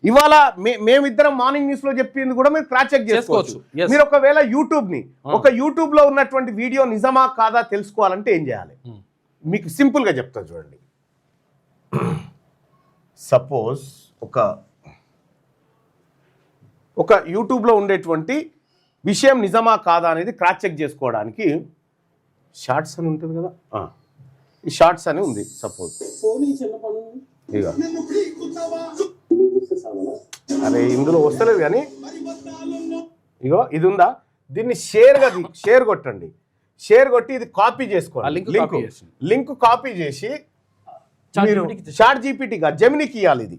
ఇవాళ మేమిద్దరం morning news లో చెప్పింది కూడా మీరు క్రాస్ చెక్ చేసుకోవచ్చు. మీరు ఒకవేళ యూట్యూబ్ లో ఉన్నటువంటి వీడియో నిజమా కాదా తెలుసుకోవాలంటే ఏం చేయాలి? మీకు సింపుల్ గా చెప్తా చూడండి. సపోజ్ ఒక యూట్యూబ్లో ఉండేటువంటి విషయం నిజమా కాదా అనేది క్రాస్ చెక్ చేసుకోవడానికి షార్ట్స్ అని ఉంటుంది కదా, ఈ షార్ట్స్ అని ఉంది. సపోజ్ అరే ఇందులో వస్తలేదు కానీ ఇగో ఇది ఉందా, దీన్ని షేర్ కొట్టండి. షేర్ కొట్టి ఇది కాపీ చేసుకోవాలి. లింక్ కాపీ చేసి మీరు చాట్ జీపీటీగా జెమినీకి ఇవ్వాలి. ఇది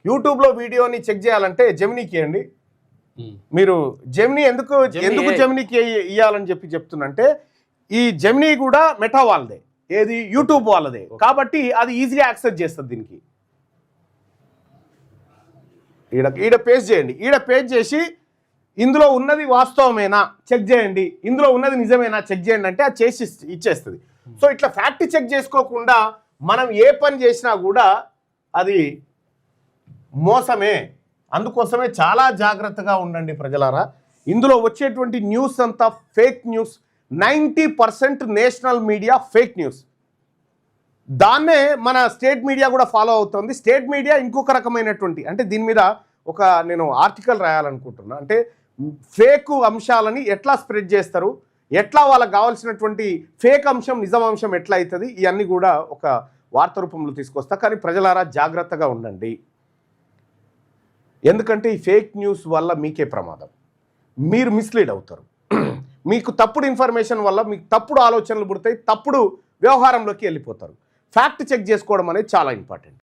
యూట్యూబ్ లో వీడియోని చెక్ చేయాలంటే జెమినీకి ఇవ్వండి. మీరు జెమినీ ఎందుకు జెమినీకి ఇవ్వాలని చెప్తున్నంటే ఈ జెమినీ కూడా మెటా వాళ్ళదే, ఏది యూట్యూబ్ వాళ్ళదే, కాబట్టి అది ఈజీగా యాక్సెస్ చేస్తుంది. దీనికి ఈడ పేస్ట్ చేయండి. ఈడ పేస్ట్ చేసి ఇందులో ఉన్నది వాస్తవమేనా చెక్ చేయండి, ఇందులో ఉన్నది నిజమేనా చెక్ చేయండి అంటే అది చేసి ఇచ్చేస్తుంది. సో ఇట్లా ఫ్యాక్ట్ చెక్ చేసుకోకుండా మనం ఏ పని చేసినా కూడా అది మోసమే. అందుకోసమే చాలా జాగ్రత్తగా ఉండండి ప్రజలారా. ఇందులో వచ్చేటువంటి న్యూస్ అంతా fake news. 90% national media fake news. దాన్నే మన స్టేట్ మీడియా కూడా ఫాలో అవుతుంది. స్టేట్ మీడియా ఇంకొక రకమైనటువంటి, అంటే దీని మీద నేను ఆర్టికల్ రాయాలనుకుంటున్నా. అంటే ఫేక్ అంశాలని ఎట్లా స్ప్రెడ్ చేస్తారు, ఎట్లా వాళ్ళకి కావాల్సినటువంటి ఫేక్ అంశం నిజం అంశం ఎట్లా అవుతుంది, ఇవన్నీ కూడా ఒక వార్త రూపంలో తీసుకొస్తా. కానీ ప్రజలారా జాగ్రత్తగా ఉండండి. ఎందుకంటే ఈ ఫేక్ న్యూస్ వల్ల మీకే ప్రమాదం. మీరు మిస్లీడ్ అవుతారు. మీకు తప్పుడు ఇన్ఫర్మేషన్ వల్ల మీకు తప్పుడు ఆలోచనలు పుడతాయి, తప్పుడు వ్యవహారంలోకి వెళ్ళిపోతారు. ఫ్యాక్ట్ చెక్ చేసుకోవడం అనేది చాలా ఇంపార్టెంట్.